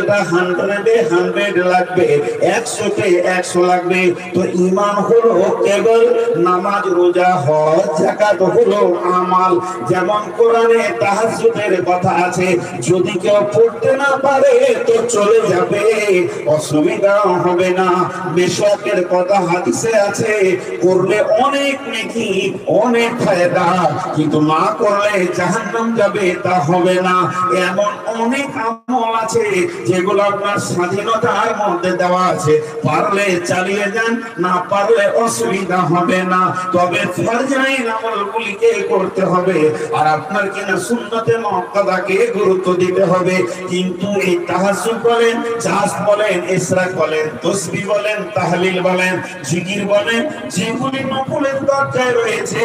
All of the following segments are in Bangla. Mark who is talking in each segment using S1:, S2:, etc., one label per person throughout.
S1: যেটা 100-এ 100 লাগবে, 100-তে 100 লাগবে। তো ঈমান হলো কেবল নামাজ, রোজা, হজ, যাকাত হলো আমাল। যেমন কোরআনে তাহাজ্জুদের কথা আছে, যদি কেউ পড়তে না পারে তো চলে যাবে, অসুবিধা হবে না। মেশকাতের কথা হাদিসে আছে, করলে অনেক নেকি, অনেক ফায়দা, কিন্তু না করলে জাহান্নাম যাবে, তা হবে না। এমন অনেক আমল আছে যেগুলো আপনার স্বাধীনতার মধ্যে দেওয়া আছে, পারলে চালিয়ে যান, না পারলে অসুবিধা হবে না। তবে ফরজাইন আমলগুলিকে করতে হবে, আর আপনার কিনা সুন্নতে মুআক্কাদাকে গুরুত্ব দিতে হবে। কিন্তু এই তাহাজ্জুদ বলেন, জাস বলেন, ইশরাক বলেন, তাসবিহ বলেন, তাহলিল বলেন, জিকির বলেন, যেগুলি নফলের দরজায় রয়েছে,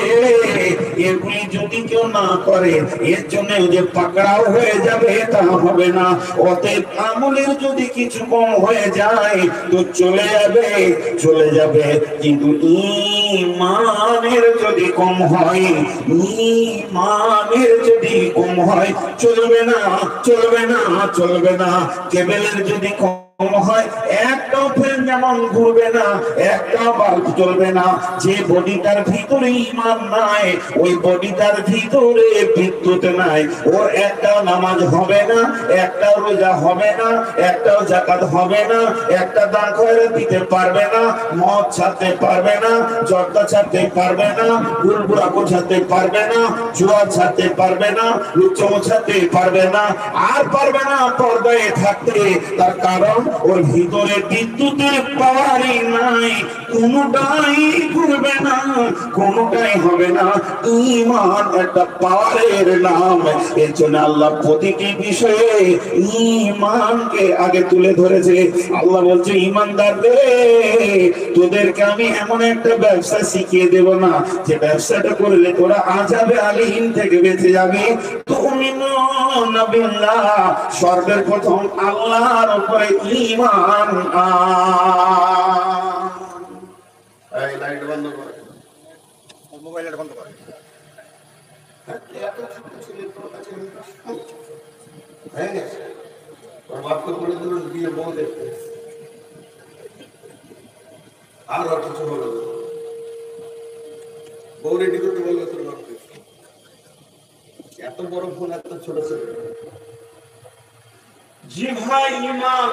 S1: এগুলি যদি কেউ না করে, এর জন্য যে পাকড়াও হয়ে যাবে, তা হবে না। অতএব আমলের যদি কিছু কম হয়ে যায় তো চলে যাবে, চলে যাবে। কিন্তু ঈমানের যদি কম হয়, ঈমানের যদি কম হয়, চলবে না, চলবে না, চলবে না। কেবলের যদি কম হয়, একটাও ফ্যান যেমন ঘুরবে না, একটা বাল্ব চলবে না। যে বডিটার ভিতরে ঈমান নাই, ওই বডিটার ভিতরে বিদ্যুৎ নাই, ওর একটাও নামাজ হবে না, একটাও রোজা হবে না, একটাও যাকাত হবে না, একটা দান খয়রাত দিতে পারবে না, মদ ছাড়তে পারবে না, জর্দা ছাড়তে পারবে না, গুলগুলা ছাড়তে পারবে না, জুয়া ছাড়তে পারবে না, লুচ্চম ছাড়তে পারবে না, আর পারবে না পর্দায় থাকতে। তার কারণ ওর ভিতরে বিদ্যুতের পাওয়ারই নাই, কোনটাই ঘুরবে না, কোনটাই হবে না। ঈমান একটা পাওয়ারের নাম। এর জন্য আল্লাহ প্রতিটি বিষয়ে ঈমানকে আগে তুলে ধরেছে। আল্লাহ বলছে, ঈমানদার রে, তোদেরকে আমি এমন একটা ব্যবসা শিখিয়ে দেব না, যে ব্যবসাটা করলে তোরা আযাবে আলীম থেকে বেঁচে যাবি। তুমিনুনা বিল্লাহ, সর্বের প্রথম আল্লাহর উপরে ঈমান। এই লাইট বন্ধ করে, মোবাইল বন্ধ করে। এত ছোট ছিল তোর কাছে, হ্যাঁ, ওর বাপকে বলে দিল বিয়ে বউ দেখতে, আর কিছু হলো বউ রেডি করতে বললো তোর বাপকে। এত বড় ফোন, এত ছোট ছিল। জি ভাই, ঈমান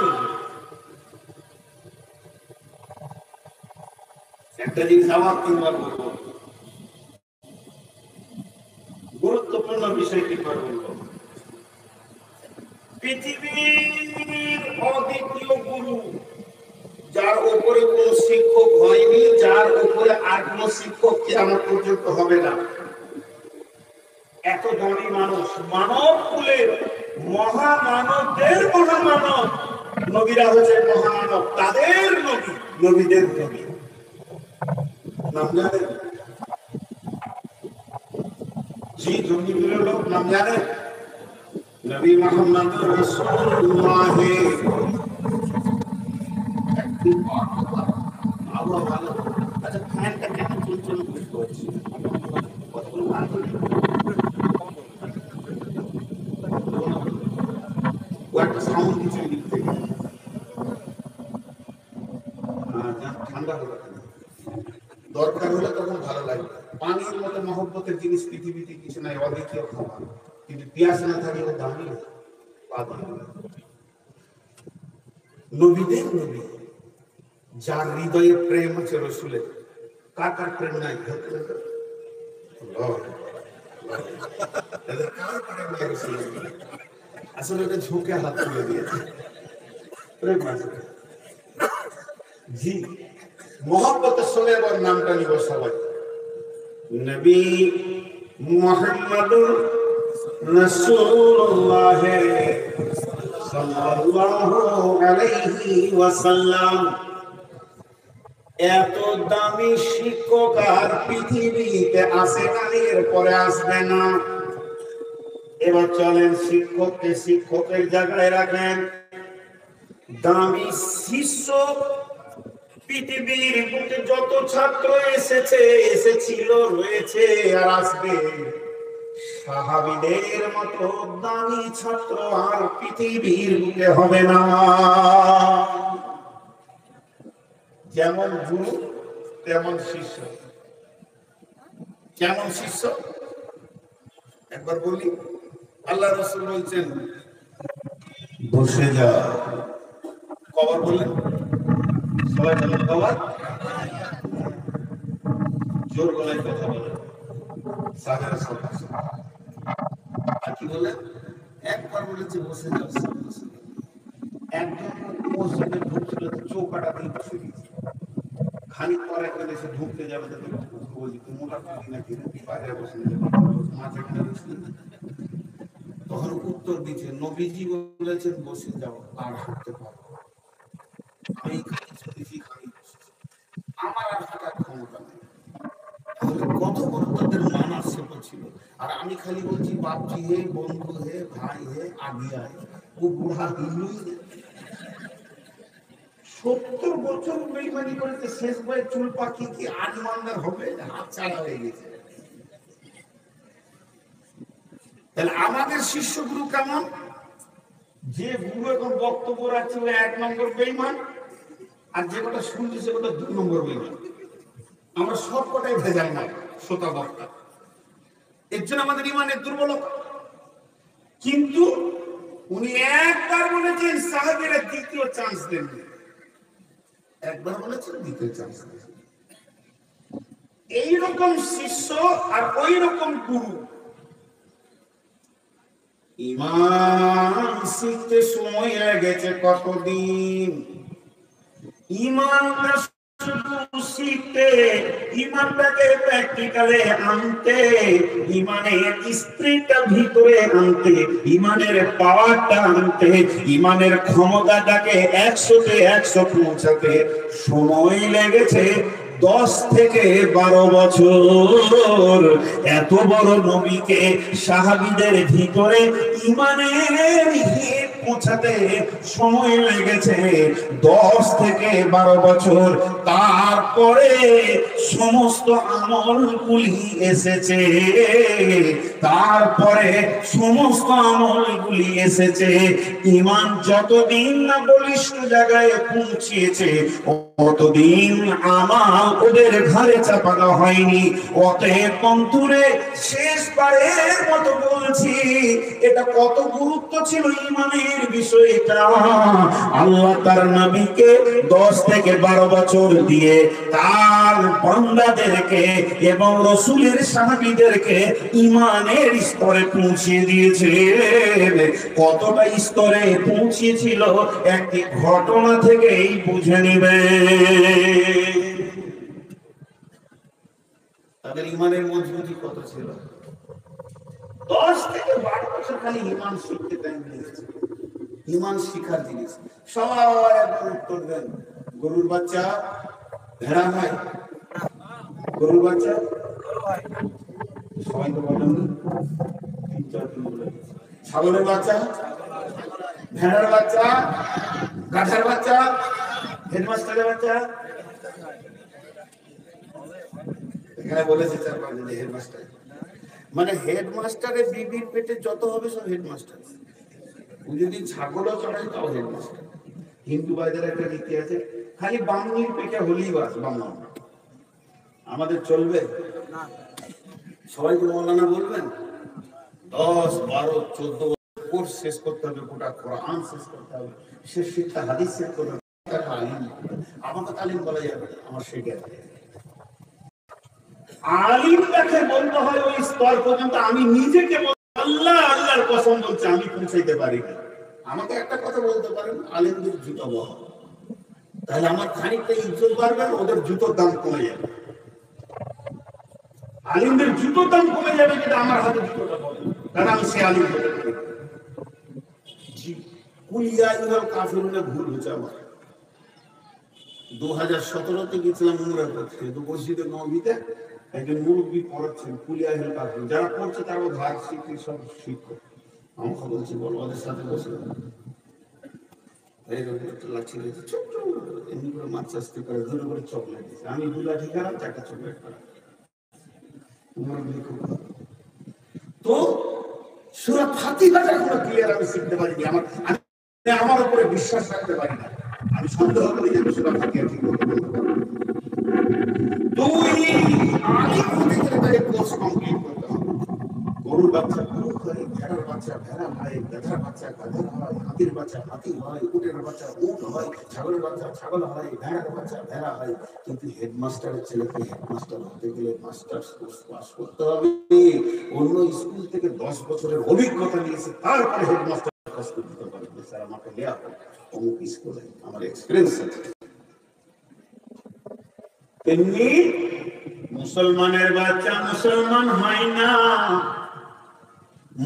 S1: একটা জিনিস আমার 3বার বলবো, গুরুত্বপূর্ণ বিষয় 3বার বলবো। পৃথিবীর অদ্বিতীয় গুরু, যার উপরে কোন শিক্ষক হয়নি, যার উপরে আর কোন শিক্ষক কিয়ামত পর্যন্ত হবে না, এত ধনী মানুষ, মানব কুলের মহামানবদের মহামানব, নবীরা হচ্ছে মহামানব, তাদের নবী, নবীদের নবী নাম জানেন? জি, জঙ্গিগুলোর লোক নাম জানেন? নবী মুহাম্মদ রাসূলুল্লাহ। আচ্ছা, ফ্যানটা কেন চলছিল বুঝতে পারছি সাউন্ড কিছু দিক থেকে ঠান্ডা হলো, দরকার হলে তখন ভালো লাগবে। পানির মতো মহব্বতের জিনিস পৃথিবীতে কিছু নাই, অদ্বিতীয় খাবার, কিন্তু পিয়াস না থাকলে দামি নবীদের নবী, যার হৃদয়ে প্রেম আছে রসুলের। কার কার প্রেম নাই? আসলে ওটা ঝুঁকে হাত তুলে দিয়েছে, প্রেম আছে। জি, মোহাম্মতের সঙ্গে আবার নামটা নিব সবাই। নবী মুহাম্মাদুর রাসূলুল্লাহ সাল্লাল্লাহু আলাইহি ওয়াসাল্লাম। এত দামি শিক্ষক আর পৃথিবীতে আসে না, এরপরে আসবে না। এবার চলেন, শিক্ষককে শিক্ষকের জায়গায় রাখেন। দামি শিষ্য পৃথিবীর বুকে যত ছাত্র এসেছে, এসেছিল, রয়েছে আর আসবে, সাহাবীদের মতো দামি ছাত্র আর পৃথিবীর বুকে হবে না। যেমন গুরু তেমন শিষ্য। কেমন শিষ্য একবার বলি। আল্লাহ রাসূল বলছেন বসে যা। কবার বললেন? সবাই বলেন কবার। জোর গলায় কথা বলেন। সাহারা সবাই আর কি বলেন? একবার বলেছে বসে যাও। একজন মসজিদে ঢুকছিল, চৌকাটা দিয়ে বসে গেছে। খানিক পরে একটা দেশে ঢুকতে যাবে, বলছি তোমরা নাকি বাইরে বসে মাঝে বসে। তখন উত্তর দিচ্ছে নবীজি বলেছেন বসে যাও, আর হাঁটতে পারো। আমি খালি চলেছি, খালি আমার আর হাঁটার ক্ষমতা নেই। তাহলে কত বড় তাদের মানার্সেপ ছিল। আর আমি খালি বলছি বাপজি হে, বন্ধু হে, ভাই হে, আগে আয়। ও বুড়া হিন্দুই 70 বছর বেইমানি করেছে, শেষ বয়ে চুল পাখি কি আজ মান্দার হবে? হাত ছাড়া হয়ে গেছে। তাহলে আমাদের শিষ্য গুরু কেমন? যে গুরু এখন বক্তব্য রাখছে 1 নম্বর বেইমান, আর যে কটা শুনছে সে কটা 2 নম্বর বেইমান। আমরা সব কটাই ভেজাল না শ্রোতা বক্তা। এর জন্য আমাদের ইমানের দুর্বলতা। কিন্তু উনি একবার বলেছেন সাহাবীরা দ্বিতীয় চান্স দেন, একবার বলেছেন দ্বিতীয় চান্স দেন। এইরকম শিষ্য আর ওই রকম গুরু। ইমান শিখতে সময় লেগেছে কতদিন। ইমানটা শুধু শিখতে, ইমানটাকে প্র্যাকটিক্যালে আনতে, ইমানের স্ত্রীটা ভিতরে আনতে, ইমানের পাওয়ারটা আনতে, ইমানের ক্ষমতাটাকে 100-তে 100 পৌঁছাতে সময় লেগেছে 10 থেকে 12 বছর। এত বড় নবীকে সাহাবীদের ভিতরে ইমানের হিত পৌঁছাতে সময় লেগেছে 10 থেকে 12 বছর। তারপরে সমস্ত আমলগুলি এসেছে, তারপরে সমস্ত আমলগুলি এসেছে। ইমান যতদিন না বলিষ্ঠ জায়গায় পৌঁছিয়েছে ততদিন আমার ওদের ঘাড়ে চাপানো হয়নি। অতএব বন্ধুরে শেষবারের মতো বলছি, এটা কত গুরুত্ব ছিল ইমানের বিষয়টা। আল্লাহ তার নবীকে 10 থেকে 12 বছর দিয়ে তার বান্দাদেরকে এবং রাসূলের সাহাবীদেরকে ইমানের স্তরে পৌঁছিয়ে দিয়েছে। কতটা স্তরে পৌঁছিয়েছিল একটি ঘটনা থেকেই বুঝে নিবে। তাদের ইমানের মজবুতি কত ছিল। 10 থেকে 12 বছর খালি ইমান শিখতে টাইম লেগেছে। ইমান শিখার জিনিস। সবাই একবার উত্তর দেন গরুর বাচ্চা ভেড়া হয়, গরুর বাচ্চা সবাই তো বলেন। ছাগলের বাচ্চা, ভেড়ার বাচ্চা, গাধার বাচ্চা, হেডমাস্টারের বাচ্চা। এখানে বলেছে 4-5 জন হেডমাস্টার। মানে হেডমাস্টারের বিবির পেটে যত হবে সব হেডমাস্টার। যদি ছাগলও চড়াই তাও হেডমাস্টার। হিন্দু ভাইদের একটা রীতি আছে, খালি বামনির পেটে হলেই বাস বামন। আমাদের চলবে না। সবাই কি মৌলানা বলবেন? 10, 12, 14 কোর্স শেষ করতে হবে, গোটা কোরআন শেষ করতে হবে, শেষ শিক্ষা হাদিস শেষ করতে হবে। আমাকে তালিম বলা যাবে, আমার সেটা আলিমটাকে বলতে হয় ওই স্তর পর্যন্ত। আমি নিজেকে আল্লাহ আল্লাহর কসম বলছি আমি পৌঁছাইতে পারি না। আমাকে একটা কথা বলতে পারেন, আলিমদের জুতো বহ, তাহলে আমার খানিকটা ইজ্জত বাড়বে, ওদের জুতোর দাম কমে যাবে। আলিমদের জুতোর দাম কমে যাবে যেটা আমার হাতে জুতোটা বলে, কারণ আমি সে আলিম হতে পারি। কুলিয়া ইউল কাফিরুনে ভুল হচ্ছে আমার। 2017-তে গেছিলাম উমরা করতে, তো মসজিদে নববীতে একজন মুরব্বী পড়াচ্ছেন কুলিয়া ইউল কাফিরুন। যারা পড়ছে তারা ভাগ শিখি সব শিক্ষক। আমাকে বলছি বল ওদের সাথে বসলাম, এরকম একটা লাঠি রয়েছে ছোট্ট, এমনি করে মাছ চাষতে করে ধরে করে চকলেট দিচ্ছে। আমি 2 লাঠি খেলাম, 4টা চকলেট খেলাম। তো ফাতিহাটা কোনো ক্লিয়ার আমি শিখতে পারিনি, আমার উপরে বিশ্বাস রাখতে পারি না, আমি সন্দেহ করি যে আমি সূরা ফাতিহা ঠিক মতো বলতে পারবো। দুই, আলিম হতে গেলে তাকে কোর্স কমপ্লিট করতে হবে। গরুর বাচ্চা গরু হয়, ভেড়ার বাচ্চা ভেড়া হয়, গাধার বাচ্চা গাধা হয়, হাতির বাচ্চা হাতি হয়, উটের বাচ্চা উট হয়, ছাগলের বাচ্চা ছাগল হয়, ভেড়ার বাচ্চা ভেড়া হয়। কিন্তু হেডমাস্টারের ছেলেকে হেডমাস্টার হতে গেলে মাস্টার্স কোর্স পাস করতে হবে। অন্য স্কুল থেকে 10 বছরের অভিজ্ঞতা নিয়েছে, তারপরে হেডমাস্টার কাজ করতে পারবে। স্যার আমাকে দেয়া হবে অমুক স্কুলে, আমার এক্সপিরিয়েন্স আছে। তেমনি মুসলমানের বাচ্চা মুসলমান হয় না।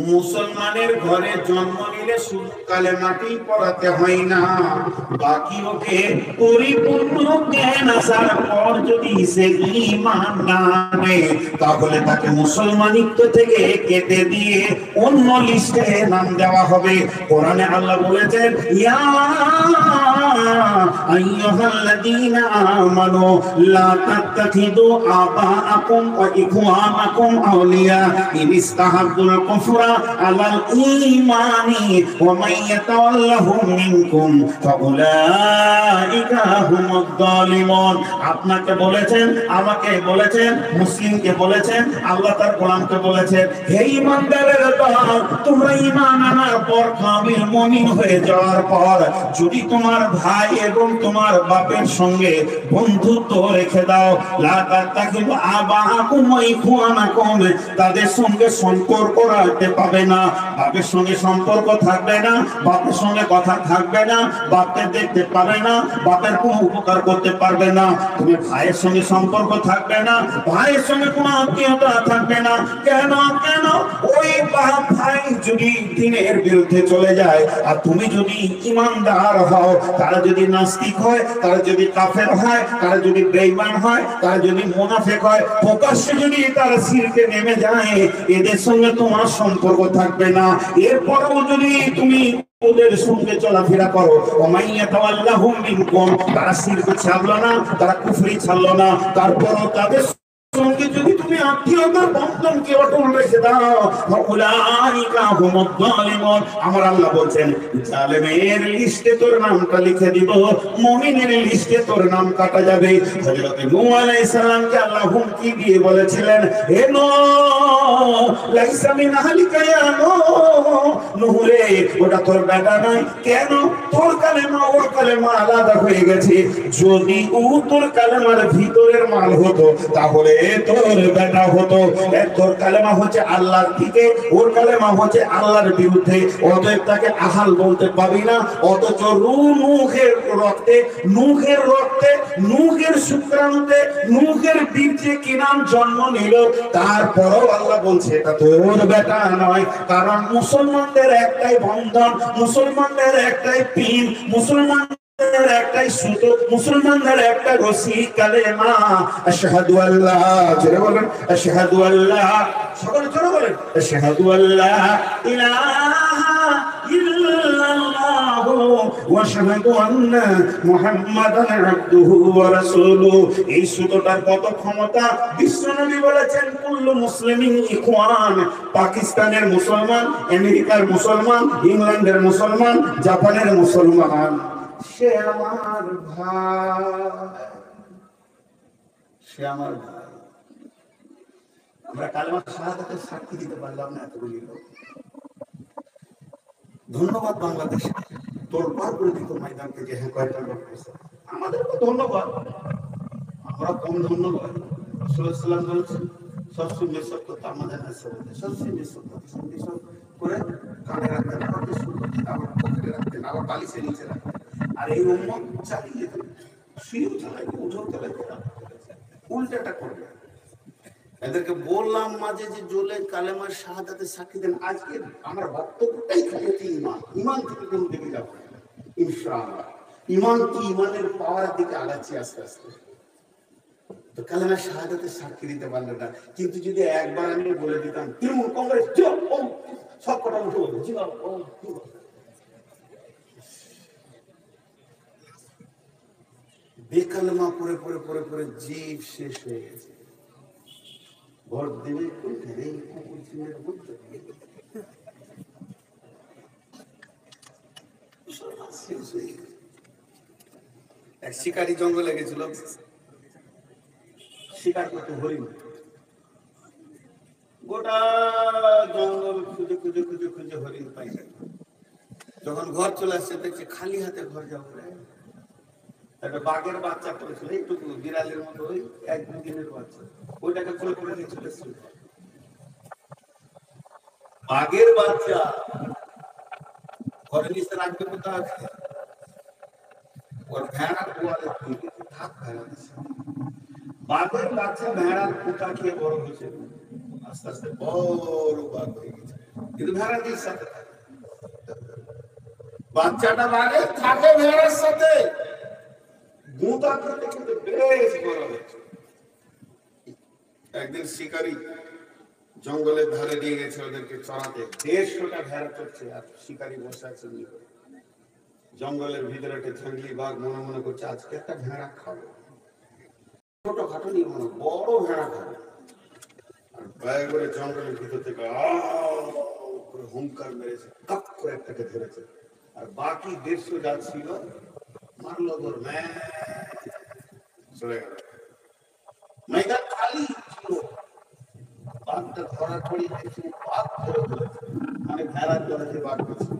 S1: মুসলমানের ঘরে জন্ম নিলে শুধু কালেমাটি পড়াতে হয় না, বাকি ওকে পরিপূর্ণ জ্ঞান আসার পর যদি সে ঈমান না আনে, তাহলে তাকে মুসলমানিত্ব থেকে কেটে দিয়ে অন্য লিস্টে নাম দেওয়া হবে। কোরআনে আল্লাহ বলেছেন, ইয়া আইয়ুহাল্লাযীনা আমানু লা তাত্তাখিযু আবাআকুম ওয়া ইখওয়ানাকুম আউলিয়া ইন ইসতাহাব্বুল কুফরা আলাল ঈমানি ওয়া মান ইয়াতাওয়াল্লাহুম মিনকুম ফাউলাইকা হুমুদ যালিমুন। আপনাকে বলেছেন, আমাকে বলেছেন, মুসলিমকে বলেছেন, আল্লাহ তার গোলামকে বলেছেন, হে ঈমানদারের দল, তোমরা ঈমান আনার পর কামিল মুমিন হয়ে যাওয়ার পর যদি তোমার ভাই এবং তোমার বাপের সঙ্গে বন্ধুত্ব রেখে দাও, লা তাত্তাখিযু আবাআকুম ওয়া ইখওয়ানাকুম, তাদের সঙ্গে সম্পর্ক রাখতে পাবে না, বাপের সঙ্গে সম্পর্ক থাকবে না, বাপের সঙ্গে কথা থাকবে না, বাপকে দেখতে পাবে না, বাপের কোনো উপকার করতে পারবে না। তুমি ভাইয়ের সঙ্গে সম্পর্ক থাকবে না, ভাইয়ের সঙ্গে কোনো আত্মীয়তা থাকবে না। কেন? কেন? ওই বাপ ভাই যদি দ্বীনের বিরুদ্ধে চলে যায়, আর তুমি যদি ঈমানদার হও, তারা যদি নাস্তিক হয়, তারা যদি কাফের হয়, তারা যদি বেঈমান হয়, তারা যদি মুনাফিক হয়, প্রকাশ্যে যদি তারা শিরকে নেমে যায়, এদের সঙ্গে তোমার সম্পর্ক থাকবে না। এরপরেও যদি তুমি ওদের সঙ্গে চলাফেরা করো, তারা শিরক ছাড়লো না, তারা কুফরি ছাড়লো না, তারপরও তাদের সঙ্গে যদি তুমি আত্মীয়তার বন্ধনকে অটল রেখে দাও, ফাউলাইকা হুমুদ যালিমুন। আমার আল্লাহ বলছেন, জালেমের লিস্টে তোর নামটা লিখে দিব, মুমিনের লিস্টে তোর নাম কাটা যাবে। হযরত নূহ আলাইহিস সালামকে আল্লাহ হুমকি দিয়ে বলেছিলেন, হে নূহ, লাইসা মিন আহলিকা ইয়া নূহ রে, ওটা তোর বেটা নয়। কেন? তোর কালেমা ওর কালেমা আলাদা হয়ে গেছে। যদি ও তোর কালেমার ভিতরের মাল হতো, তাহলে তোর বেটা হতো। তোর কালেমা হচ্ছে আল্লাহর দিকে, ওর কালেমা হচ্ছে আল্লাহর বিরুদ্ধে, অতএব তাকে আহাল বলতে পাবি না। অথচ নূহের রক্তে, নূহের রক্তে, নূহের শুক্রাণুতে, নূহের বীর্যে কি নাম জন্ম নিল, তারপরও আল্লাহ বলছে এটা তোর বেটা নয়। কারণ মুসলমানদের একটাই বন্ধন, মুসলমানদের একটাই পিন, মুসলমানদের একটাই সুতো, মুসলমানদের একটা রশি, কালেমা আশহাদু আল্লাহ। জোরে বলেন আশহাদু আল্লাহ, সকলে জোরে বলেন আশহাদু আল্লাহ ইলাহা ইল্লাল্লাহু ওয়া আশহাদু আন্না মুহাম্মাদান আবদুহু ওয়া রাসূলুহু। এই সুতোটার কত ক্ষমতা! বিশ্বনবী বলেছেন, কুল্লু মুসলিমিন ইখওয়ান। পাকিস্তানের মুসলমান, আমেরিকার মুসলমান, ইংল্যান্ডের মুসলমান, জাপানের মুসলমান, সে আমার ভাই, সে আমার ভাই। আমরা কালেমা শাহাদাতের সাক্ষী দিতে পারলাম না এতগুলি লোক। ধন্যবাদ বাংলাদেশ, তোলপাড় করে দিত ময়দানকে যে হ্যাঁ কয়েকটা লোক হয়েছে। আমাদেরকে ধন্যবাদ, আমরা কম ধন্যবাদ। রাসূলুল্লাহ সাল্লাল্লাহু আলাইহি ওয়াসাল্লাম বলেছেন, সবচেয়ে মেসক্ত তামাদান আছে, সবচেয়ে মেসক্ত সন্দেশন করে কানে রাখতেন, আবার শুরু করতেন, আবার পকেটে রাখতেন, আবার বালিশের নিচে রাখতেন। আর এই উম্মত চালিয়ে দেন, শুয়েও চালাইবে, উঠেও চালাইবে, উল্টাটা করবে। এদেরকে বললাম মাঝে যে জোলে কালেমার শাহাদাতের সাক্ষী দেন। আজকে আমার বক্তব্যটাই হচ্ছে ঈমান। ঈমান থেকে কোন দিকে যাব ইনশাআল্লাহ। ঈমান কি, ঈমানের পাওয়ারের দিকে আগাচ্ছি আস্তে আস্তে। তো কালেমার শাহাদাতের সাক্ষী দিতে পারলে না, কিন্তু যদি একবার আমি বলে দিতাম তৃণমূল কংগ্রেস সব কটা উঠে বলবো বেকালেমা পড়ে পড়ে পড়ে পড়ে জীব শেষ হয়ে গেছে। ভোট দেবে কোনখানে?
S2: এক শিকারী জঙ্গলে গেছিল
S1: শিকার করতে, হরিণ। গোটা জঙ্গল খুঁজে খুঁজে খুঁজে খুঁজে হরিণ পাই না।
S2: যখন ঘর চলে আসছে দেখছে খালি হাতে ঘর যাবো।
S1: একটা বাঘের বাচ্চা করেছিল এইটুকু, বিড়ালের মতো, ওই 1-2 দিনের বাচ্চা, ওইটাকে কোলে করে নিয়ে চলে এসেছিল। বাঘের বাচ্চা ঘরে নিচে রাখবে কোথাও, ওর ভেড়ার গোয়ালে থাক ভেড়া দিচ্ছে। বাঘের বাচ্চা ভেড়ার পোকা খেয়ে বড় হয়েছে, আস্তে আস্তে বড় বাঘ হয়ে গেছে, কিন্তু ভেড়া দিয়ে সাথে থাকে। বাচ্চাটা বাঘের থাকে ভেড়ার সাথে, গুঁতা খেতে খেতে বেশ বড় হয়েছে।
S2: একদিন শিকারী জঙ্গলের ধারে নিয়ে গেছে ওদেরকে চড়াতে।
S1: 150টা ভেড়া চড়ছে আর শিকারী বসে আছে। জঙ্গলের ভিতরে একটা জঙ্গলি বাঘ মনে মনে করছে আজকে একটা ভেড়া খাবো। ছোট খাটো নিয়ে মনে বড় ভেড়া খাবে। আর গায়ে করে জঙ্গলের ভিতর থেকে হুঙ্কার মেরেছে, কাপ করে একটাকে ধরেছে। আর বাকি 150 যাচ্ছিল মারলো ধর, চলে গেল। ময়দান খালি ছিল, বাঘটা ধরা ছড়িয়ে দেখছে বাঘ ধরে ফেলেছে, মানে ভেড়ার দলে বাঘ করছে।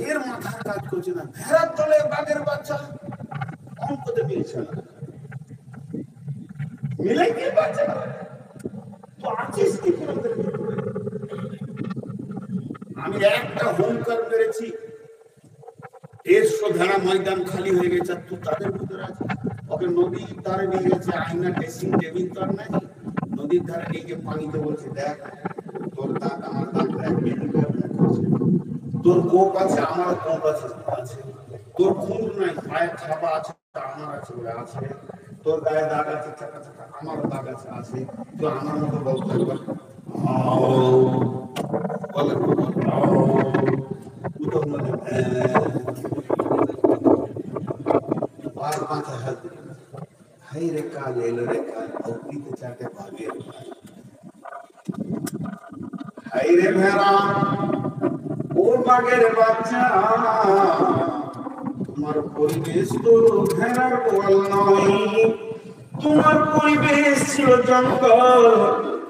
S1: এর মাথার কাজ করছে না, ভেড়ার দলে বাঘের বাচ্চা অঙ্কতে মিলছে না, মিলে কে পারছে না। তো আছিস কি করে? আমি একটা হুঙ্কার মেরেছি, 150 ভেড়া, ময়দান খালি হয়ে গেছে, আর তুই তাদের ভিতরে আছিস। ওকে নদীর ধারে নিয়ে গেছে, আয়না ড্রেসিং টেবিল তো আর নাই, নদীর ধারে নিয়ে গিয়ে পানিতে বলছে দেখ তোর দাঁত আমার দাঁত এক মেডিকেল করছে, তোর কোপ আছে আমার কোপ আছে, তোর খুন নাই, পায়ের ছাপা আছে আমার আছে বলে আছে, তোর গায়ে দাগ আছে চাকা চাকা আমার দাগ আছে আছে, তো আমার মতো বলতে একবার বলে আর মাথায় হাত দিল, হাই রে কাল এলো রে কাল, অগ্নিতে চাটে ভাগের, হাই রে ভেড়া ও বাঘের বাচ্চা, তোমার পরিবেশ তো ভেড়ার গোয়াল নয়, তোমার পরিবেশ ছিল জঙ্গল।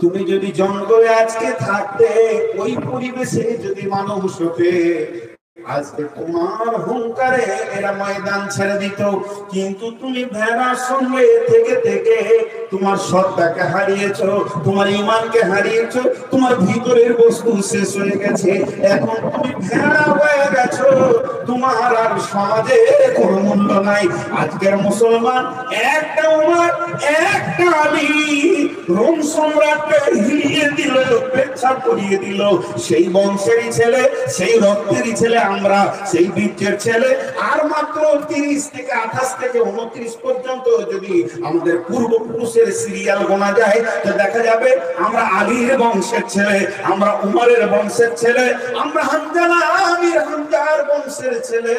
S1: তুমি যদি জঙ্গলে আজকে থাকতে, ওই পরিবেশে যদি মানুষ হতে, আজকে তোমার হুঙ্কারে এরা ময়দান ছেড়ে দিত। কিন্তু তুমি ভেড়ার সঙ্গে থেকে থেকে তোমার সত্তাকে হারিয়েছো, তোমার ঈমানকে হারিয়েছো, তোমার ভিতরের বস্তু শেষ হয়ে গেছে। এখন তুমি ভেড়া হয়ে গেছো, তোমার আর সমাজে কোনো মূল্য নাই। আজকের মুসলমান একটা উমর, একটা আলী রোম সম্রাটকে হিলিয়ে দিল, পেচ্ছাপ করিয়ে দিল। সেই বংশেরই ছেলে, সেই রক্তেরই ছেলে আমরা, সেই বীর্যের ছেলে। আর মাত্র 30 থেকে 28 থেকে 29 পর্যন্ত যদি আমাদের পূর্বপুরুষের সিরিয়াল গোনা যায়, তো দেখা যাবে আমরা আলীর বংশের ছেলে, আমরা উমরের বংশের ছেলে, আমরা হামজালা আমির হামজার বংশের ছেলে।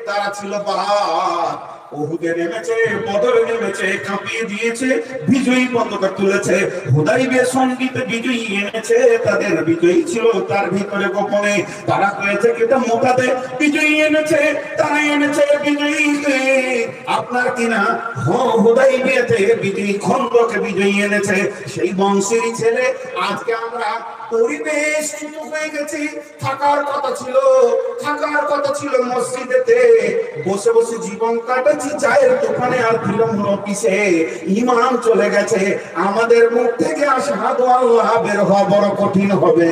S1: তারা ছিল বাদ, ওহুদে নেমেছে, বদরে নেমেছে, কাঁপিয়ে দিয়েছে, বিজয়ী পতাকা তুলেছে, হুদাইবিয়া সন্ধিতে বিজয়ী এনেছে, তাদের বিজয়ী ছিল তার ভিতরে গোপনে। তারা করেছে কেটা মোকাতে বিজয়ী এনেছে, তারা এনেছে বিজয়ী আপনার কিনা হুদাইবিয়াতে বিজয়ী, খন্দকে বিজয়ী এনেছে, সেই বংশেরই ছেলে। আজকে আমরা পরিবেশ হয়ে গেছি। থাকার কথা ছিল মসজিদেতে, বসে বসে জীবন কাটাচ্ছি চায়ের দোকানে আর বিলম্ব অফিসে। ঈমান চলে গেছে, আমাদের মুখ থেকে আশহাদু আল্লাহ বের হওয়া বড় কঠিন হবে,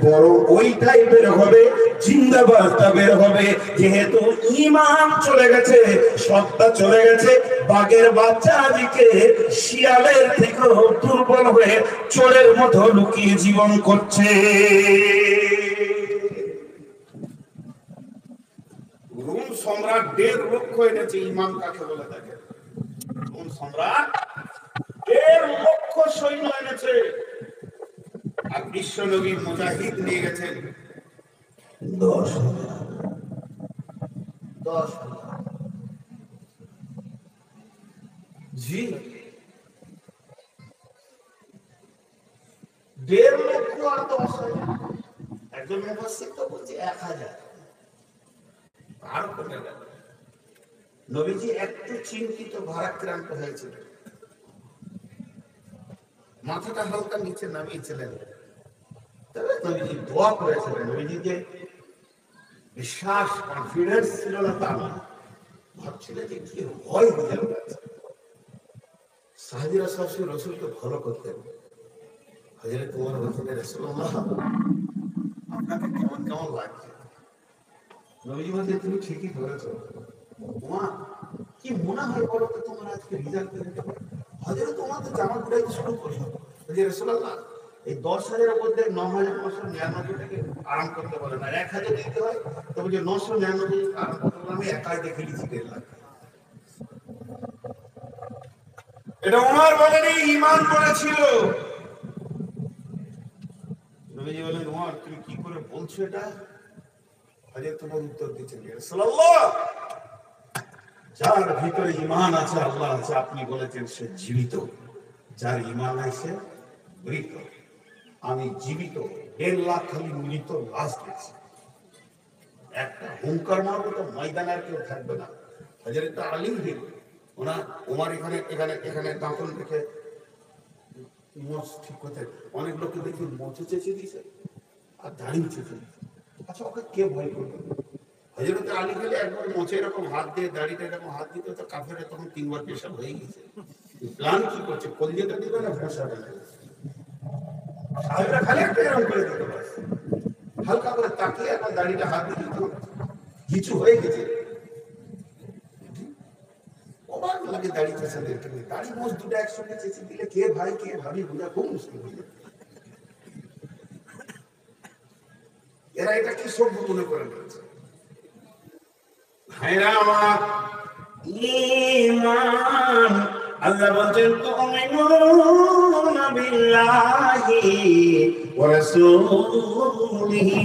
S1: বড় ওইটাই বের হবে, জিন্দাবাদটা বের হবে। যেহেতু ঈমান চলে গেছে, সত্তা চলে গেছে, বাঘের বাচ্চা আজকে শিয়ালের থেকেও দুর্বল হয়ে চোরের মতো লুকিয়ে জীবন করছে। রোম সম্রাট 1.5 লক্ষ এনেছে, ঈমান কাকে বলে দেখে। রোম সম্রাট 1.5 লক্ষ সৈন্য এনেছে, আর বিশ্ব নবী মুজাহিদ নিয়ে গেছেন 10,000। জি 1.5 লক্ষ আর 10,000। একজন মুফাসসির তো বলছে 1,000, আর কমে গেল। নবীজি একটু চিন্তিত ভারাক্রান্ত হয়েছিল, মাথাটা হালকা নিচে নামিয়েছিলেন। তবে নবীজি দোয়া করেছিলেন। নবীজি যে বিশ্বাস কনফিডেন্স ছিল না তা না, ভাবছিলেন যে কি হয় বুঝার কাছে। সাহাবীরা সবসময় রসুলকে ফলো করতেন। হযরত ওমর বলতেন, রাসূলুল্লাহ আপনাকে কেমন কেমন লাগছে? নবীজি বলতেন, তুমি ঠিকই ধরেছো। ওমর কি মনে হয় বলো তো তোমার আজকে রেজাল্ট দিতে পারে? হযরত ওমর তো জামা কুড়াইতে শুরু করলো যে রাসূলুল্লাহ এই 10,000-এর মধ্যে 9,999টাকে আরাম করতে বলে না, 1,000 দিতে হয়, তবে যে 999 আরাম করতে বলে আমি একাই দেখে নিচ্ছি 1.5 লাখ। এটা ওমর বলেনি, ঈমান করেছিল। নবীজি বলেন, ওমর তুমি কি করে বলছো এটা? হযরত ওমর উত্তর দিচ্ছেন, রাসূলুল্লাহ যার ভিতরে ঈমান আছে, আল্লাহ আছে, আপনি বলেছেন সে জীবিত। যার ঈমান আছে মৃত। আমি জীবিত 1.5 লাখ খালি মৃত লাশ দেখছি। একটা হুঙ্কার মারবো তো ময়দানে আর কেউ থাকবে না। হযরত আলী ওনার ওমর এখানে এখানে এখানে দাঁতন দেখে মোচ ঠিক করতে, অনেক লোককে দেখি মোচে চেঁচে দিয়েছে আর দাড়ি চেঁচে দিয়েছে। আচ্ছা ওকে কে ভয় করবে? হযরত আলী গেলে একবার মোচে এরকম হাত দিয়ে দাড়িটা এরকম হাত দিতে, তো কাফেরে তখন 3 বার পেশাব হয়ে গেছে। প্ল্যান কি করছে? কলিজাটা দিবে না ভেসা দেবে? সাহেবরা খালি একটা এরকম করে দিতে পারে, হালকা করে তাকিয়ে একবার দাড়িটা হাত দিয়ে দিত, কিছু হয়ে গেছে। অবাক লাগে দাড়ি চেঁচাদেরকে। দাড়ি মোচ দুটো একসঙ্গে চেঁচে দিলে কে ভাই কে ভাবি বোঝা খুব মুশকিল হয়ে যায়। এরা এটা কি সভ্য মনে করে নিয়েছে। ভাইরা আমার, ঈমান আল্লাহ বলেন তুমিনুনা বিল্লাহি ওয়া রাসূলিহি,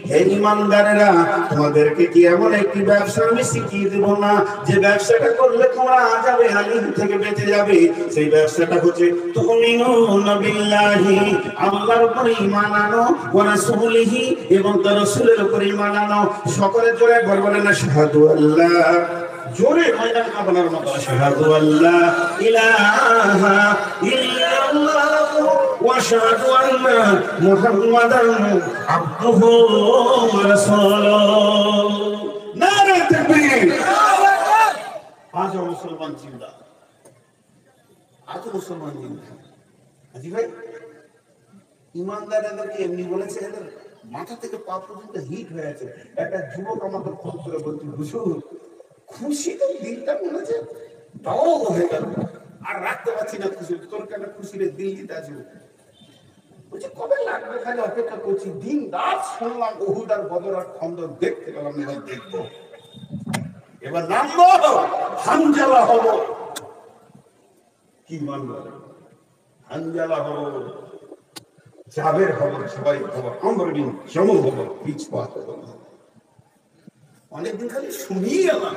S1: হে ঈমানদারেরা তোমাদেরকে কি এমন একটি ব্যবসা আমি শিখিয়ে দেব না যে ব্যবসাটা করলে তোমরা আযাবে আলীম থেকে বেঁচে যাবে? সেই ব্যবসাটা হচ্ছে তুমিনুনা বিল্লাহি, আল্লাহর উপরে ঈমান আনো, ওয়া রাসূলিহি এবং তার রাসূলের উপরে ঈমান আনো। সকলে জোরে একবার বলেন আশহাদু আল্লাহ, জোরে ময়দান কাঁপানোর মতো, আশহাদু আল্লাহ ইলাহা ইল্লাল্লাহ ওয়া আশহাদু আন্না মুহাম্মাদান আবদুহু ওয়া রাসূলুহু। নারে তাকবীর! আজ মুসলমান জিন্দা, আজ মুসলমান জিন্দা। আজি ভাই ইমানদারদেরকে এমনি বলেছে, এদের মাথা থেকে পা পর্যন্ত হিট হয়ে আছে। একটা যুবক আমাকে ফোন করে বলছে, হুজুর খুশি তো দিলটা মনে হচ্ছে তাও হয়ে গেল, আর রাখতে পারছি না খুশি। তোর কেন খুশি রে? দিল্লিতে আছি। বলছে কবে লাগবে, খালি অপেক্ষা করছি। দিন রাত শুনলাম উহুদ আর বদর আর খন্দক, দেখতে পেলাম, এবার দেখবো, এবার নামবো, হানজালা হবো। কি মানবো? হানজালা হবো, জাবের হবো, সবাই হবো, আমর বিন জমল হবো, পিছপা হবো। অনেকদিন খালি শুনিয়ে এলাম,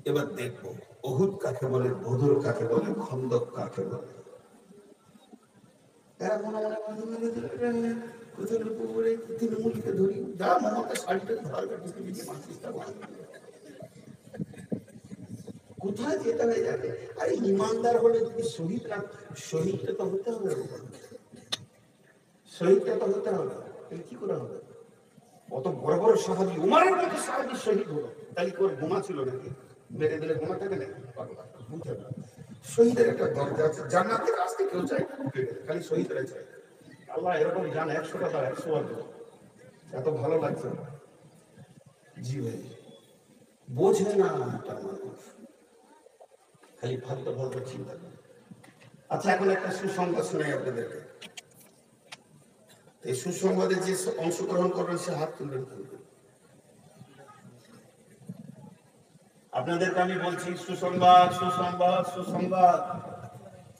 S1: এবার দেখবো উহুদ কাকে বলে, বদর কাকে বলে, খন্দক কাকে বলে। এরা মনে মনে কোথায় বলে তৃণমূলকে ধরি, যা মমতা শাড়িটা ধর কাটিয়ে দিয়েছে, মাসিসটা কোথায় যেতে হয়ে যাবে। আরে ইমানদার হলে যদি শহীদরা, শহীদটা তো হতে হবে, শহীদটা তো হতে হবে। কি করে হবে? অত বড় বড় সাহাবী, উমারের মতো সাহাবী শহীদ হলো, তাই করে বোমা ছিল নাকি? মেরে দিলে বোমা থাকে নাকি? বুঝতে হবে। শহীদের একটা দরজা আছে, জান্নাতের রাস্তা কেউ চায় না, খালি শহীদরা চায়। আল্লাহ এরকম জান 100টা তার 100 বার এত ভালো লাগছে। জি ভাই বোঝে না তার মানুষ, খালি ফালতু ফালতু চিন্তা করে। আচ্ছা এখন একটা সুসংবাদ শোনাই আপনাদেরকে। এই সুসংবাদে যে অংশগ্রহণ করবেন সে হাত তুলবেন। আপনাদেরকে আমি বলছি সুসংবাদ, সুসংবাদ, সুসংবাদ,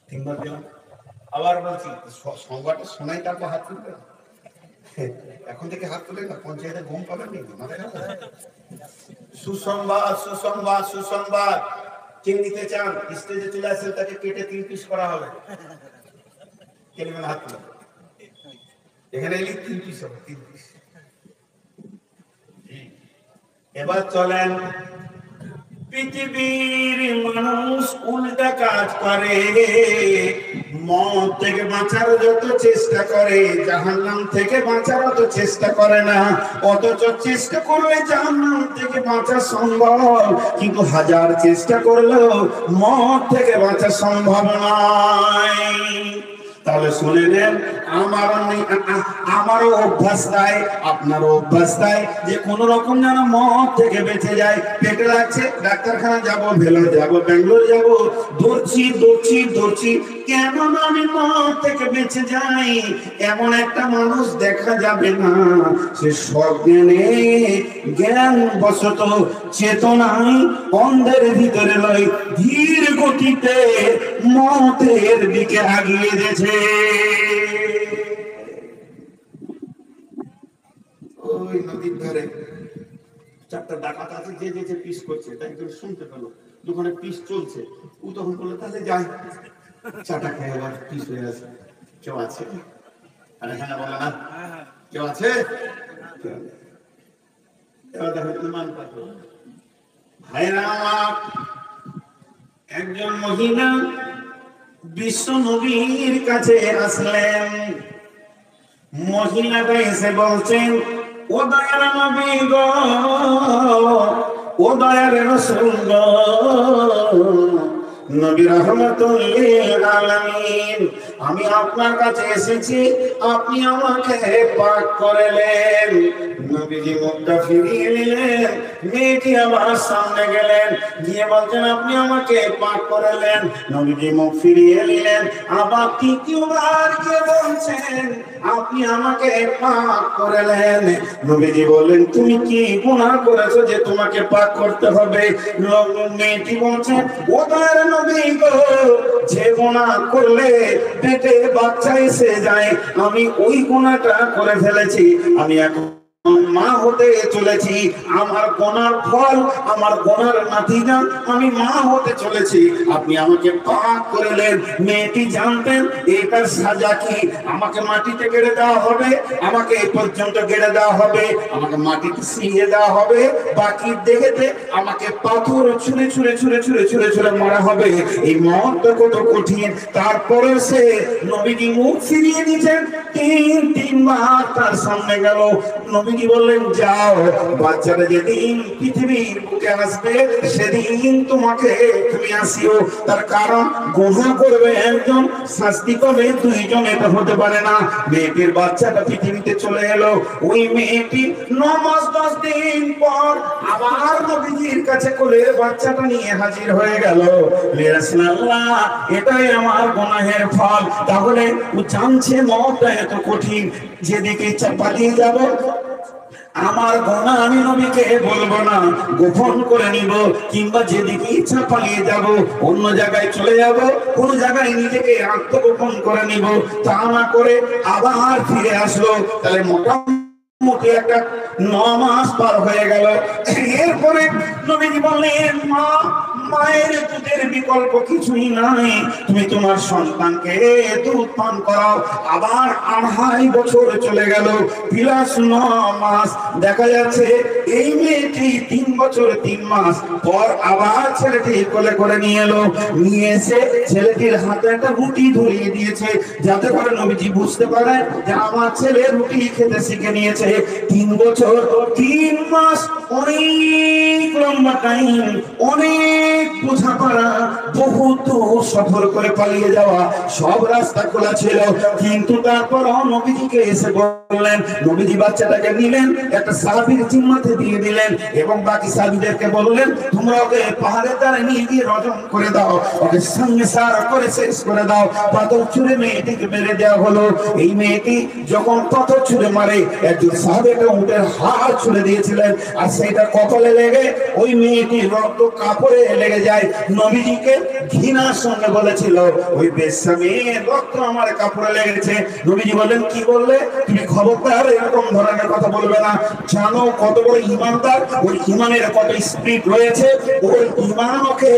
S1: 3 বার দিলাম। আবার বলছি সংবাদটা শোনাই, তারপর হাত তুলবেন। এখন থেকে হাত তুলে না, পঞ্চায়েতে ঘুম পাবেন নাকি? সুসংবাদ, সুসংবাদ, সুসংবাদ। কে নিতে চান স্টেজে চলে আসেন, তাকে কেটে 3 পিস করা হবে। কে নেবেন? হাত তুলে। এখানে এলে 3 পিস হবে, 3 পিস। এবার চলেন পৃথিবীর মানুষ উল্টা কাজ করে, মত থেকে বাঁচার যত চেষ্টা করে জাহান্নাম থেকে বাঁচার অত চেষ্টা করে না। অথচ চেষ্টা করলে জাহান্নাম থেকে বাঁচা সম্ভব, কিন্তু হাজার চেষ্টা করলেও মত থেকে বাঁচা সম্ভব নয়। তাহলে শুনে নেন, আমারও অভ্যাস তাই, আপনারও অভ্যাস তাই যে কোন রকম যেন মদ থেকে বেঁচে যায়। পেটে লাগছে, ডাক্তারখানা যাব, ভেলোর যাব, ব্যাঙ্গালোর যাব, দৌড়ছি, কেন না আমি মদ থেকে বেঁচে যাই। এমন একটা মানুষ দেখা যাবে না সে সজ্ঞানে জ্ঞান বশত চেতনায় অন্ধের ভিতরে লয় ধীর গতিতে মতের দিকে আগিয়ে গেছে।
S2: ওই নদীর ধারে
S1: চারটা ডাকাত আছে, যে যে পিস করছে তাই একজন শুনতে পেলো দোকানে পিস চলছে। ও তখন বললো তাহলে যাই, চাটা খেয়ে আবার পিস হয়ে আছে। কেউ আছে? আরে হ্যাঁ বলে না, কেউ আছে? এবার দেখো ইমান পাত্র ভাইরা আমার, একজন মহিলা বিশ্ব নবীর কাছে আসলেন। মহিলাটা এসে বলছেন, ও দয়ার নবী গো, ও দয়ার রাসূল গো, নবী রাহমাতুল লিল আলামিন, আমি আপনার কাছে এসেছি, আপনি আমাকে পাক করলেন। নবীজি মুখটা ফিরিয়ে নিলেন, মেয়েটি আমার সামনে গেলেন, গিয়ে বলছেন আপনি আমাকে পাক করলেন। নবীজি মুখ ফিরিয়ে নিলেন, আবার তৃতীয়বার গিয়ে বলছেন আপনি আমাকে পাক করলেন। নবীজি বললেন তুমি কি গুনাহ করেছো যে তোমাকে পাক করতে হবে? মেয়েটি বলছেন, ও দয়ার নবী গো, যে গুনাহ করলে পেটে বাচ্চা এসে যায়, আমি ওই গুনাহটা করে ফেলেছি। আমি এখন মা হতে চলেছি, আমার গোনার ফল, আমার গোনার নাতিজা, আমি মা হতে চলেছি, আপনি আমাকে পাক করলেন। মেয়েটি জানতেন এটার সাজা কি, আমাকে মাটিতে গেড়ে দেওয়া হবে, আমাকে এই পর্যন্ত গেড়ে দেওয়া হবে, আমাকে মাটিতে ছিঁড়ে দেওয়া হবে, বাকি দেখেতে আমাকে পাথর ছুঁড়ে ছুঁড়ে ছুঁড়ে ছুঁড়ে ছুঁড়ে ছুঁড়ে মারা হবে। এই মতটা কত কঠিন। তারপরে সে নবীজি মুখ ফিরিয়ে নিয়েছেন, তিনবার তার সামনে গেল। নবীজি বললেন যাও, বাচ্চাটা যেদিন পৃথিবীর বুকে আসবে সেদিন তোমাকে তুমি আসিও। তার কারণ গুনাহ করবে একজন, শাস্তি পাবে দুইজন, এটা হতে পারে না। মেয়েটির বাচ্চাটা পৃথিবীতে চলে এলো। ওই মেয়েটি 9 মাস 10 দিন পর আবার নবীজির কাছে কোলের বাচ্চাটা নিয়ে হাজির হয়ে গেল। ইয়া রাসূলুল্লাহ, এটাই আমার গুনাহের ফল। তাহলে ও জানছে মতটা এত কঠিন, যেদিকে ইচ্ছা পালিয়ে যাব, আমার গুনাহ আমি নবীকে বলবো না, গোপন করে নিব, কিংবা যেদিকে ইচ্ছা পালিয়ে যাব, অন্য জায়গায় চলে যাব, কোন জায়গায় নিজেকে আত্মগোপন করে নিব। তা না করে আবার ফিরে আসলো। তাহলে মোটামুটি একটা 9 মাস পার হয়ে গেল। এরপরে নবীজি বললেন, মা, মায়ের দুধের বিকল্প কিছুই নাই, তুমি তোমার সন্তানকে দুধ পান করাও। আবার 2.5 বছর চলে গেল, প্লাস 9 মাস। দেখা যাচ্ছে এই মেয়েটি 3 বছর 3 মাস পর আবার ছেলেটি কোলে করে নিয়ে এলো। নিয়ে এসে ছেলেটির হাতে একটা রুটি ধরিয়ে দিয়েছে, যাতে করে নবীজি বুঝতে পারে যে আমার ছেলে রুটি খেতে শিখে নিয়েছে। 3 বছর 3 মাস অনেক লম্বা টাইম, অনেক বোঝাপড়া, বহুত সফর করে পালিয়ে যাওয়া, সব রাস্তা খোলা ছিল। কিন্তু তারপর নবীজিকে এসে বললেন, নবীজি বাচ্চাটাকে নিলেন, একটা সাহাবীর জিম্মাতে দিয়ে দিলেন এবং বাকি সাহাবীদেরকে বললেন তোমরা ওকে পাহাড়ের ধারে নিয়ে গিয়ে রজন করে দাও, ওকে সঙ্গে সারা করে শেষ করে দাও। পাথর ছুঁড়ে মেয়েটিকে মেরে দেওয়া হলো। এই মেয়েটি যখন পাথর ছুঁড়ে মারে, একজন সাহাবী একটা উটের হাড় ছুঁড়ে দিয়েছিলেন, আর সেটা কপালে লেগে ওই মেয়েটির রক্ত কাপড়ে লেগে যায়। নবীজিকে ঘৃণার সঙ্গে বলেছিল ওই বেশ্যা মেয়ের রক্ত আমার কাপড়ে লেগেছে। নবীজি বলেন কি বললে? তুমি খবরদার এরকম ধরনের কথা বলবে না। জানো কত বড় ইমানদার, ওই ইমানের কত স্পিড রয়েছে। ওই ইমান ওকে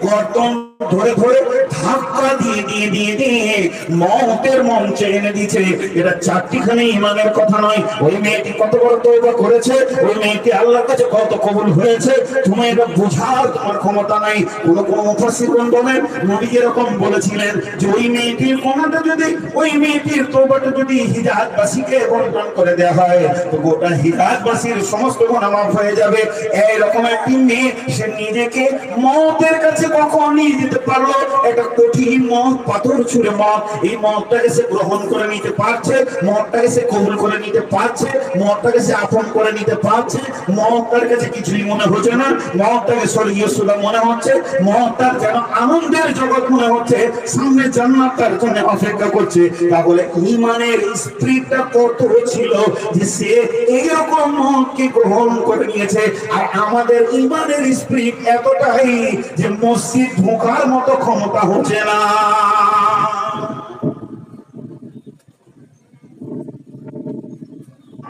S1: গর্দন ধরে ধরে ধাক্কা দিয়ে দিয়ে দিয়ে দিয়ে মওতের মঞ্চে এনে দিয়েছে। এটা চারটিখানি ইমানের কথা নয়। ওই মেয়েটি কত বড় তওবা করেছে, ওই মেয়েটি আল্লাহর কাছে কত কবুল হয়েছে, তুমি এটা বোঝার তোমার ক্ষমতা নাই। কোন কোন মুফাসসিরগণ বলেন নবী এরকম বলেছিলেন যে ওই মেয়েটির কোনটা যদি, ওই মেয়েটির তওবাটা যদি হিদায়াতবাসীকে বন্টন করে দেওয়া হয় তো গোটা হিদায়াতবাসীর সমস্ত গুনাহ মাফ হয়ে যাবে। এইরকম একটি মেয়ে, সে নিজেকে মওতের কাছে কখন নিয়ে যেতে পারলো? একটা কঠিন মত, পাথর ছুঁড়ে মত, এই মতটাকে সে গ্রহণ করে নিতে পারছে, মতটাকে সে কবুল করে নিতে পারছে, মতটাকে সে আপন করে নিতে পারছে। মতটার কাছে কিছুই মনে হচ্ছে না, মতটাকে স্বর্গীয় সুধা মনে হচ্ছে, মতটার যেন আনন্দের জগৎ মনে হচ্ছে, সামনে জান্নাত তার জন্য অপেক্ষা করছে। তাহলে ঈমানের স্পিরিটটা কত ছিল যে সে এইরকম মতকে গ্রহণ করে নিয়েছে। আর আমাদের ঈমানের স্পিরিট এতটাই যে মসজিদ ঢোকার মতো ক্ষমতা হচ্ছে না।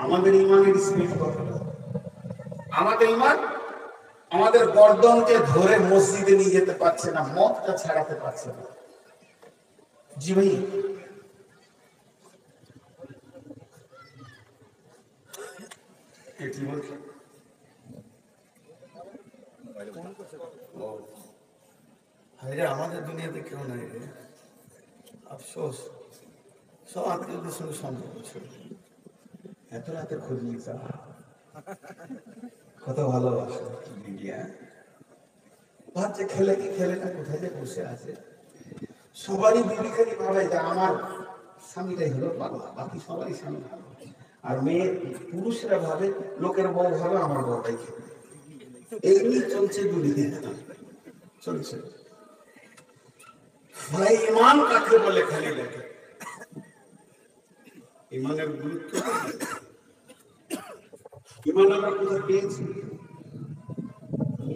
S1: আমাদের ঈমানের স্পিরিট কতটা? আমাদের ঈমান আমাদের গর্দনকে ধরে মসজিদে নিয়ে যেতে পারছে না, মতটা ছাড়াতে পারছে না। জি ভাই, কি বলছেন? আমাদের দুনিয়াতে কেউ নাই রে, আফসোস। সব আত্মীয়দের সঙ্গে সম্পর্ক ছিল, এত রাতে খোঁজ নিয়েছে, কত ভালোবাসে মিডিয়া। ভাবছে খেলে কি খেলে না, কোথায় যে বসে আছে। সবারই বিবি খালি ভাবে যে আমার স্বামীটাই হলো পাগলা, বাকি সবারই স্বামী ভালো। আর মেয়ে পুরুষরা ভাবে লোকের বউ ভালো, আমার বউটাই খেলে। এমনি চলছে দুনিয়া, চলছে। ভাই ঈমান কাকে বলে খালি লেখে, ঈমানের গুরুত্ব, ঈমান আমরা কোথায় পেয়েছি,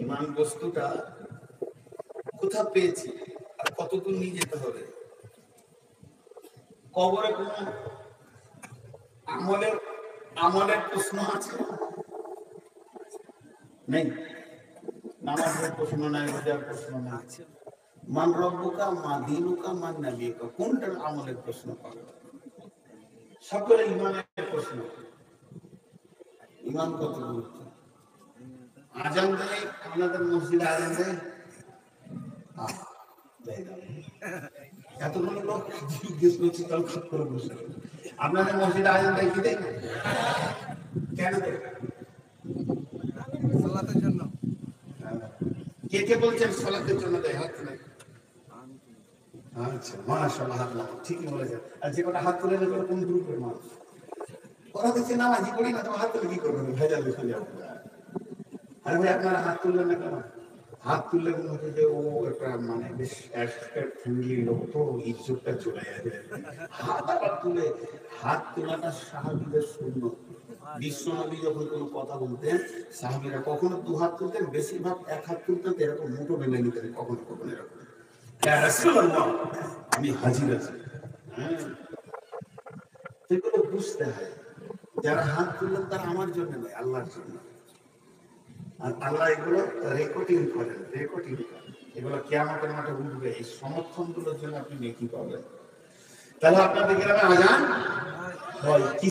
S1: ঈমান বস্তুটা কোথা পেয়েছি আর কতদূর নিয়ে যেতে হবে। কবরে কোন আমলের আমলের প্রশ্ন আছে? নেই। নামাজের প্রশ্ন নাই, রোজার প্রশ্ন নাই। মান রব্বুকা, মা দীনুকা, মান নবিয়ুকা, কোনটার আমলের প্রশ্ন পাবে? সকলে ঈমানের প্রশ্ন। ঈমান কত গুরুত্ব। আজান দেয় আপনাদের মসজিদে, আজান দেয় এতগুলো লোক জিজ্ঞেস করছি, তাও খুব করে বসে। আপনাদের মসজিদে আজান দেয় কি দেয়? কেন দেয়? সালাতের জন্য। কে কে বলছেন সালাতের জন্য দেয়? হাত তুলে। আচ্ছা, মাশাআল্লাহ, হাত নাও, ঠিকই বলেছেন। আর যে কটা হাত তুলে না, কোন গ্রুপের মানুষ? ওরা দেখছে নামাজি পড়ি না, তো হাত তুলে কি করবেন? ভেজাল লিখে যাবে। আরে ভাই, আপনারা হাত তুললেন না কেন? হাত তুললে মনে হচ্ছে যে ও একটা মানে বেশ এক্সপার্ট ফ্যামিলির লোক, তো ইজ্জতটা চলে যাবে। হাত আবার তুলে, হাত তোলাটা সাহাবীদের সুন্নাত। বিশ্বনবী যখন কোনো কথা বলতেন, সাহাবীরা কখনো দু হাত তুলতেন, বেশিরভাগ এক হাত তুলতেন, এরকম মুঠো বেঁধে নিতেন, কখনো কখনো এরকম, ইয়া রাসূলুল্লাহ আমি হাজির আছি। হ্যাঁ, এগুলো বুঝতে হয়। যারা হাত তুললেন তারা আমার জন্য নয়, আল্লাহর জন্য। আর আল্লাহ এগুলো রেকর্ডিং করেন, রেকর্ডিং করেন। এগুলো কিয়ামতের মাঠে উঠবে, এই সমর্থনগুলোর জন্য আপনি নেকি পাবেন। তাহলে আপনাদের গ্রামে আজান হয় কি?